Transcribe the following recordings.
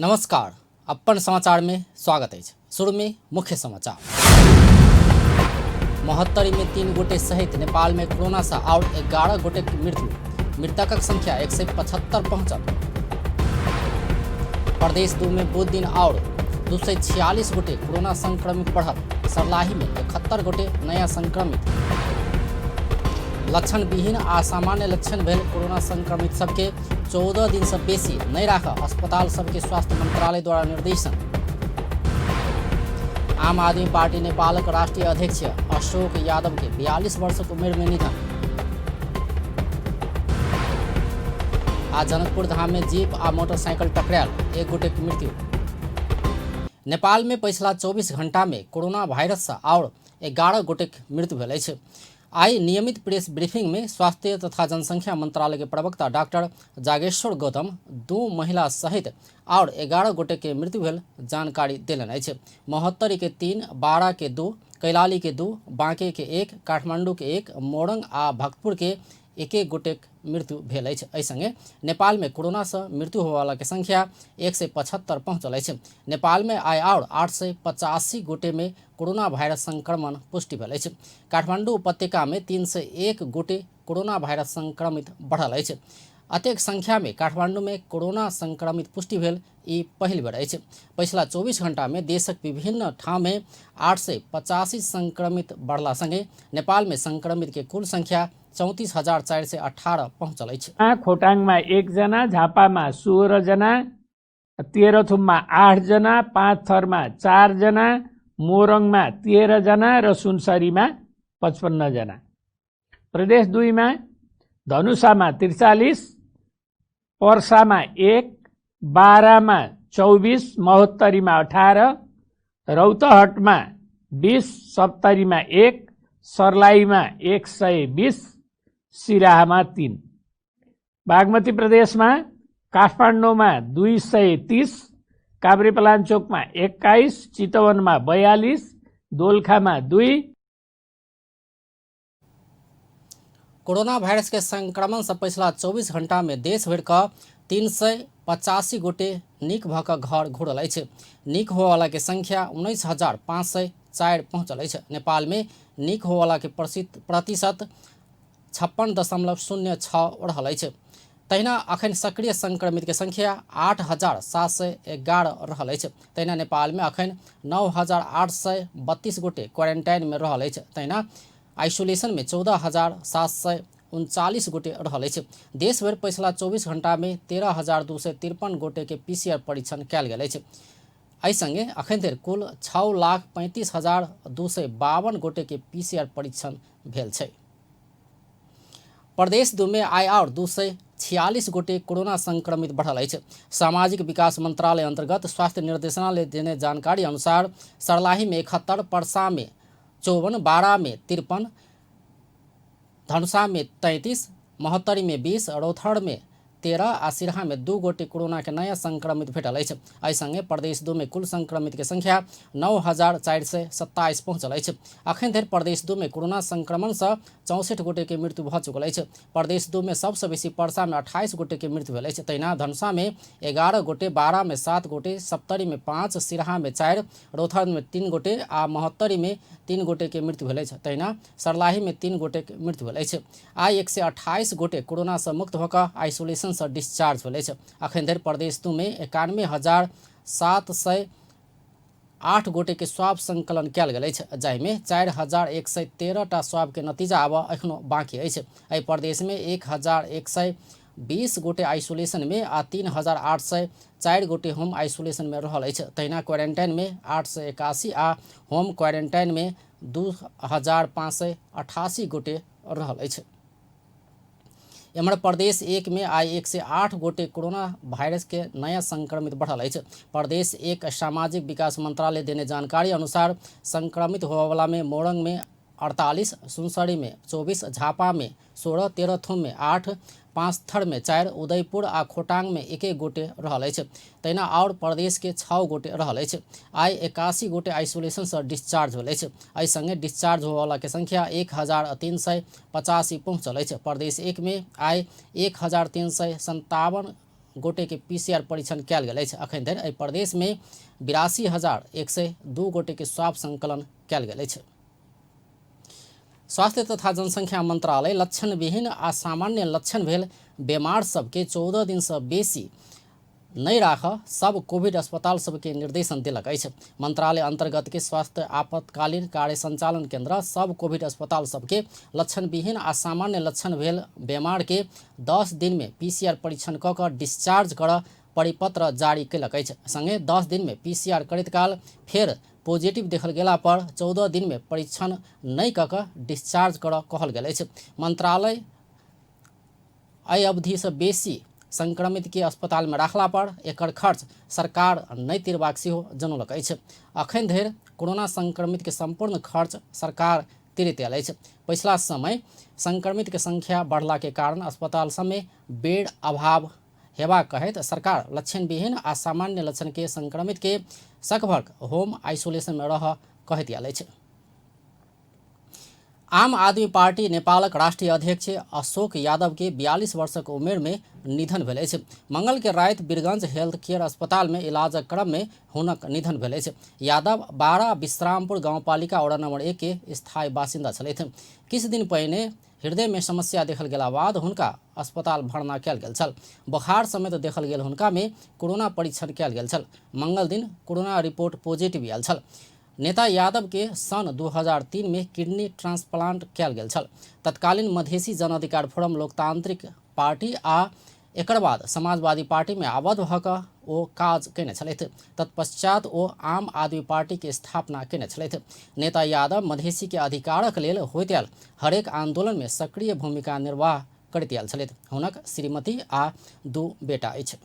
नमस्कार। अपन समाचार में स्वागत है। शुरू में मुख्य समाचार। 72 में 3 गोटे सहित नेपाल में कोरोना से और 11 गोटे की मृत्यु। मृतकक संख्या 175 पहुंचल। प्रदेश 2 में बुध दिन और 246 गोटे कोरोना संक्रमित बढ़ल। सर्लाही में 71 गोटे नया संक्रमित। लक्षण विहीन आ सामान्य लक्षण भेल कोरोना संक्रमित सबके 14 दिन से बेसी नहीं राख अस्पताल सबके स्वास्थ्य मंत्रालय द्वारा निर्देशन। आम आदमी पार्टी नेपालक राष्ट्रीय अध्यक्ष अशोक यादव के 42 वर्ष की उम्र में निधन। आज जनकपुर धाम में जीप आ मोटरसाइकिल टकराल, 1 गोटे की मृत्यु। नेपाल में पिछला 24 घंटा में कोरोना वायरस से और 11 गोटे की मृत्यु भेल अछि। आई नियमित प्रेस ब्रीफिंग में स्वास्थ्य तथा जनसंख्या मंत्रालय के प्रवक्ता डॉक्टर जागेश्वर गौतम 2 महिला सहित और 11 गोटे के मृत्यु भेल जानकारी देलनि अछि। महोत्तरी के 3, बारा के 2, कैलाली के 2, बांके के 1, काठमांडू के 1, मोरंग आ भक्तपुर के 1 गोटे मृत्यु भेल अछि। एहि संगे नेपाल में कोरोना से मृत्यु होवाला के संख्या 175 पहुंचल अछि। नेपाल में आय और 885 गोटे में कोरोना वायरस संक्रमण पुष्टि भेल अछि। काठमांडू उपत्यका में 301 गोटे कोरोना वायरस संक्रमित बढ़ल अछि। अतेक संख्या में काठमांडू में कोरोना संक्रमित पुष्टि भेल ई पहिल बेर अछि। पिछला 24 घंटा में देशक विभिन्न ठाम में 885 संक्रमित बढ़ला संगे नेपाल में संक्रमित के कुल संख्या 34,418 पहुंचल अछि। खोटाङमा 1 जना, झापामा 16 जना, तेह्रथुममा 8 जना, पाँचथरमा 4 जना, मोरङमा 13 जना र सुनसरीमा 55 जना। प्रदेश 2 में धनुषामा 43, पर्सामा 1, बारामा 24, महोत्तरीमा 18, रौतहटमा 20, सप्तरीमा 1, सर्लाहीमा 120, सिराहामा 3। बागमती प्रदेशमा काठमाडौँमा 230, काभ्रेपलाञ्चोकमा 21, चितवनमा 42, दोलखामा 2। कोरोना वायरस के संक्रमण से पिछला 24 घंटा में देश भर का 385 गोटे निक भऽ कऽ घर घुरल अछि। निक होवाला के संख्या 19,504 पहुंचल अछि। नेपाल में निक होवाला के प्रतिशत 56.06 रहल अछि। तहिना अखन सक्रिय संक्रमित के संख्या 8,711 रहल अछि। तहिना नेपाल में अखन 9,832 गोटे क्वारंटाइन में रहल अछि। तहिना आइसोलेशन में 14,739 गोटे रहल अछि। देश भर पिछला 24 घंटा में 13,253 गोटे के PCR परीक्षण कयल गेल अछि। एहि संगे अखन धरि कुल 6,35,252 गोटे के PCR परीक्षण भेल छै। प्रदेश 2 में आय और 246 गोटे कोरोना संक्रमित बढ़ल अछि। सामाजिक विकास मंत्रालय अंतर्गत स्वास्थ्य निर्देशनालय देने जानकारी अनुसार सर्लाही में 71, पर्सा में 54, बारा में 53, धनुषा में 33, महोत्तरी में 20, रौतहट में 13 आ सिराहा में 2 गोटे कोरोना के नया संक्रमित भेटल अछि। एहि संगे प्रदेश 2 में कुल संक्रमित के संख्या 9,427 पहुंचल अछि। अखन धरि प्रदेश 2 में कोरोना संक्रमण से 64 गोटे के मृत्यु भऽ चुकल अछि। प्रदेश 2 में सबसे बेसी पर्सा में 28 गोटे के मृत्यु भेल अछि। तहिना धनुषा में 11 गोटे, बारा में 7 गोटे, सप्तरी में 5, सिराहा में 4, रौतहट में 3 गोटे आ महोत्तरी में 3 गोटे के मृत्यु भेल अछि। तहिना सर्लाही में 3 गोटे के मृत्यु भेल अछि। आइ 128 गोटे कोरोना से मुक्त होकर आइसोलेशन से डिस्चार्ज भेल अछि। अखन धरि प्रदेश 2 में 91,708 गोटे के स्वाब संकलन कयल गेल अछि, जाहिमे 4,113 टा स्वाब के नतीजा आबऽ एखनो बाकी अछि। एहि प्रदेश में 1,120 गोटे आइसोलेशन में आ 3,804 गोटे होम आइसोलेशन में रहल अछि। तहिना क्वारंटाइन में 881 आ होम क्वारंटाइन में 2,588 गोटे रहल अछि। एम्हर प्रदेश 1 में आइ 108 गोटे कोरोना वायरस के नया संक्रमित बढ़ल अछि। प्रदेश 1 सामाजिक विकास मंत्रालय देने जानकारी अनुसार संक्रमित होवाला में मोरंग में 48, सुनसरी में 24, झापा में 16, तेह्रथुम में 8, पाँचथर में 4, उदयपुर आ खोटांग में 1 गोटे रहल अछि। तहिना और प्रदेश के 6 गोटे रहल अछि। आइ 81 गोटे आइसोलेशन से डिस्चार्ज भेल अछि। एहि संगे डिस्चार्ज होवाला के संख्या 1,385 पहुंचल अछि। प्रदेश 1 में आइ 1,357 गोटे के PCR परीक्षण कयल गेल अछि। अखन धरि एहि प्रदेश में 82,102 गोटे के स्वाब संकलन कयल गेल अछि। स्वास्थ्य तथा जनसंख्या मंत्रालय लक्षणविहीन आ सामान्य लक्षण भेल बीमार सबके 14 दिन से बेसी नहीं राख सब कोविड अस्पताल सबके निर्देशन दिलक अछि। मंत्रालय अंतर्गत के स्वास्थ्य आपातकालीन कार्य संचालन केंद्र सब कोविड अस्पताल सबके लक्षणविहीन आ सामान्य लक्षण भेल बीमार के 10 दिन में PCR परीक्षण कऽ कऽ डिस्चार्ज कर परिपत्र जारी कयलक अछि। संगे 10 दिन में PCR करैत काल फेर पॉजिटिव देखल गेला पर 14 दिन में परीक्षण नहीं कऽ कऽ डिस्चार्ज कर कहल गेल अछि। मंत्रालय एहि अवधि से बेसी संक्रमित के अस्पताल में राखला पर एकर खर्च सरकार नहीं तिरबाक सेहो जनौलक अछि। अखन धरि कोरोना संक्रमित के संपूर्ण खर्च सरकार तिरैत आयल अछि। पिछला समय संक्रमित के संख्या बढ़ला के कारण अस्पताल सब में बेड अभाव हेबाक कहैत सरकार लक्षणविहीन आ सामान्य लक्षण के संक्रमित के सकभर होम आइसोलेशन में रह कहैत आयल अछि। आम आदमी पार्टी नेपालक राष्ट्रीय अध्यक्ष अशोक यादव के 42 वर्षक उमेर में निधन भेल अछि। मंगल के राति बीरगंज हेल्थ केयर अस्पताल में इलाजक क्रम में हुनक निधन भेल अछि। यादव 12 विश्रामपुर गांवपालिका वड़ा नंबर 1 के स्थायी बासिंदा छलथि। किछु दिन पहिने हृदय में समस्या देखल गेला बाद हुनका अस्पताल भर्ना कयल गेल छल। बोखार समेत देखल गेल हुनका में कोरोना परीक्षण कयल गेल छल। मंगल दिन कोरोना रिपोर्ट पॉजिटिव आयल छल। नेता यादव के सन 2003 में किडनी ट्रांसप्लांट कयल गेल छल। तत्कालीन मधेसी जन अधिकार फोरम लोकतांत्रिक पार्टी आ एकर बाद समाजवादी पार्टी में आबद्ध भऽ कऽ ओ काज कयने छलथि। तत्पश्चात ओ आम आदमी पार्टी के स्थापना कयने छलथि। नेता यादव मधेसी के अधिकारक लेल होइत आयल हरेक आंदोलन में सक्रिय भूमिका निर्वाह करैत आयल छलथि। हुनक श्रीमती आ 2 बेटा अछि।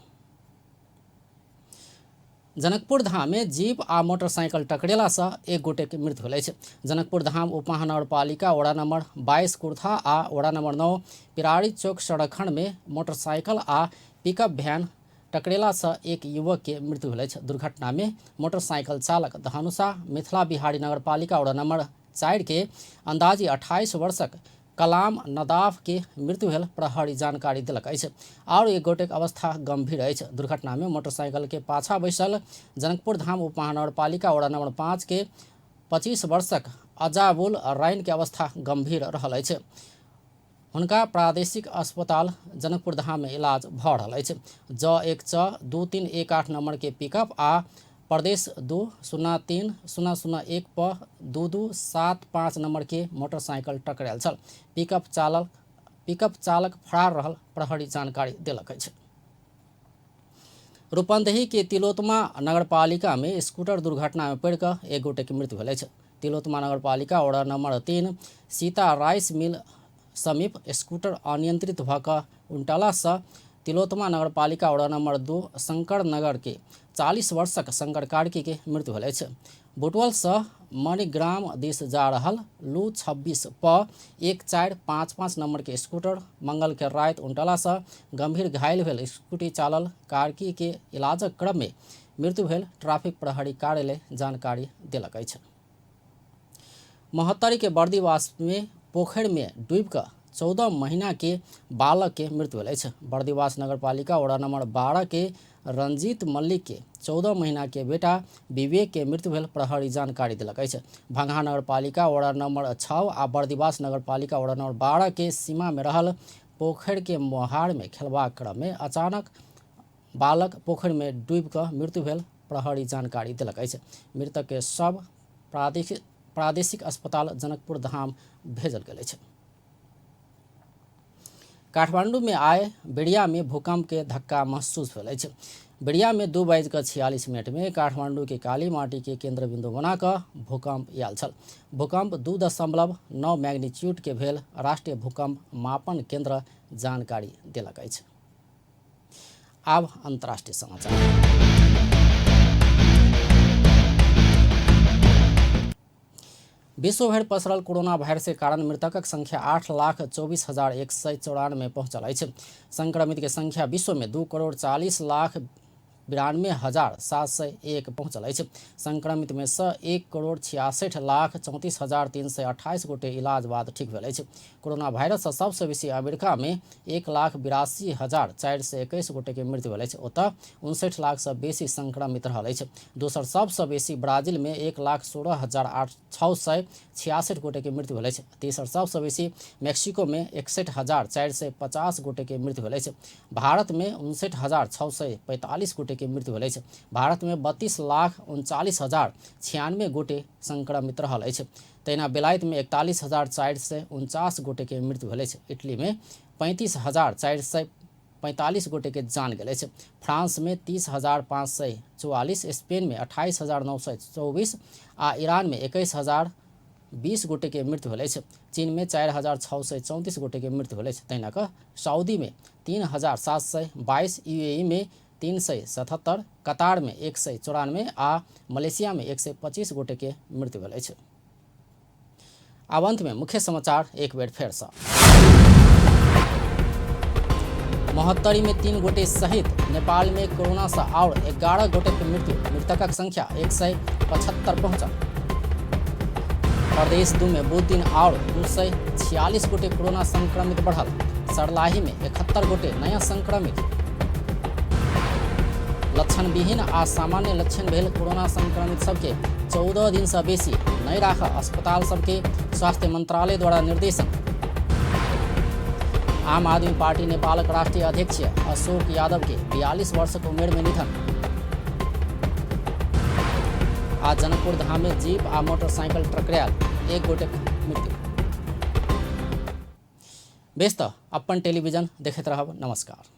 जनकपुर धाम में जीप आ मोटरसाइकिल टकरेला से एक गोटे के मृत्यु भेल अछि। जनकपुर धाम उपमहानगरपालिका वड़ा नंबर 22 कुर्था आ वड़ा नंबर 9 पिरारी चौक सड़क खंड में मोटरसाइकिल आ पिकअप वैन टकरेला से एक युवक के मृत्यु भेल अछि। दुर्घटना में मोटरसाइकिल चालक धनुषा मिथिला बिहारी नगरपालिका वड़ा नंबर 4 के अंदाजी 28 वर्षक कलाम नदाफ के मृत्यु भेल प्रहरी जानकारी दिलक अछि और एक गोटे के अवस्था गंभीर अछि। दुर्घटना में मोटरसाइकिल के पाछा बैसल जनकपुर धाम उपमहानगरपालिका वड़ा नंबर 5 के 25 वर्षक अजाबुल राइन के अवस्था गंभीर रहल अछि। हुनका प्रादेशिक अस्पताल जनकपुर धाम में इलाज भऽ रहल अछि। J1C2318 नंबर के पिकअप आ प्रदेश 203-001 पर 2275 नंबर के मोटरसाइकिल टकरायल छल। पिकअप चालक फरार रहल प्रहरी जानकारी देलक अछि। रूपंदेही के तिलोत्तमा नगरपालिका में स्कूटर दुर्घटना में पड़ कऽ एक गोटे के मृत्यु भेल अछि। तिलोत्तमा नगरपालिका vada number 3 Sita rice mill समीप स्कूटर अनियंत्रित भऽ कऽ उनटला से तिलोत्तमा नगरपालिका वड़ा नंबर 2 शंकर नगर के 40 वर्षक शंकर कार्की के मृत्यु भेल अछि। बुटवल से मणिग्राम दिस जा रहल लू 26 पर 1455 नंबर के स्कूटर मंगल के राति उनटला से गंभीर घायल भेल स्कूटी चालक कार्की के इलाजक क्रम में मृत्यु भेल ट्रैफिक प्रहरी कार्यालय जानकारी देलक अछि। महोत्तरी के बर्दीवास में पोखर में डूब कऽ 14 महीना के बालक के मृत्यु भेल अछि। बर्दीवास नगरपालिका वड़ा नंबर 12 के रंजीत मल्लिक के 14 महीना के बेटा विवेक के मृत्यु भेल प्रहरी जानकारी देलक अछि। भंगहा नगरपालिका वड़ा नंबर 6 आ बर्दीवास नगरपालिका वड़ा नंबर 12 के सीमा में रहल पोखर के मोहार में खेलबाक क्रम में अचानक बालक पोखर में डूबि कऽ मृत्यु भेल प्रहरी जानकारी देलक अछि। मृतक के शव प्रादेशिक अस्पताल जनकपुर धाम भेजल गेल अछि। काठमांडू में आए बेड़िया में भूकंप के धक्का महसूस भेल अछि। बेड़िया में 2:46 में काठमांडू के काली माटी के केंद्र बिंदु बनाकर भूकंप आयल छल। भूकंप 2.9 मैग्नीट्यूड के भेल राष्ट्रीय भूकंप मापन केंद्र जानकारी देलक अछि। आब अंतर्राष्ट्रीय समाचार। विश्व भर पसरल कोरोना वायरस के कारण मृतकक संख्या 8,24,194 पहुंचल अछि। संक्रमित के संख्या विश्व में 2,40,00,000 92,701 पहुँचल अछि। संक्रमित में से 1,66,34,328 गोटे इलाज बाद ठीक भेल अछि। कोरोना वायरस से सबसे बेसी अमेरिका में 1,82,421 गोटे के मृत्यु भेल अछि। ओतऽ 59 लाख से बेसी संक्रमित रहल अछि। दोसर सबसे बेसी ब्राजील में 1,16,666 गोटे के मृत्यु भेल अछि। तेसर सबसे बेसी मेक्सिको में 61,450 गोटे के मृत्यु भेल अछि। भारत में 59,645 गोटे के मृत्यु भेल अछि। भारत में 32,39,096 गोटे संक्रमित रहल अछि। तहिना बेलायत में 41,449 गोटे के मृत्यु भेल अछि। इटली में 35,445 गोटे के जान गेल अछि। फ्रांस में 30,544, स्पेन में 28,924 आ ईरान में 21,020 गोटे के मृत्यु भेल अछि। चीन में 4,634 गोटे के मृत्यु भेल अछि। तहिना कऽ सऊदी में 3,722, यूएई में 377, कतार में 194 आ मलेशिया में 125 गोटे के मृत्यु भेल अछि। आब अंत में मुख्य समाचार एक बेर फेर सँ। महोत्तरी में 3 गोटे सहित नेपाल में कोरोना से और 11 गोटे के मृत्यु। मृतकक संख्या 175 पहुंचल। प्रदेश 2 में बुध दिन और 246 गोटे कोरोना संक्रमित बढ़ल। सरलाही में 71 गोटे नया संक्रमित। लक्षण विहीन आ सामान्य लक्षण भेल कोरोना संक्रमित सबके 14 दिन से बेसी नहीं राख अस्पताल सबके स्वास्थ्य मंत्रालय द्वारा निर्देशन। आम आदमी पार्टी नेपालक राष्ट्रीय अध्यक्ष अशोक यादव के 42 वर्षक उम्र में निधन। आज जनकपुर धाम में जीप आ मोटरसाइकिल टकरायल, 1 गोटे मृत्यु। बेस तऽ अपन टेलीविजन देखैत रहब। नमस्कार।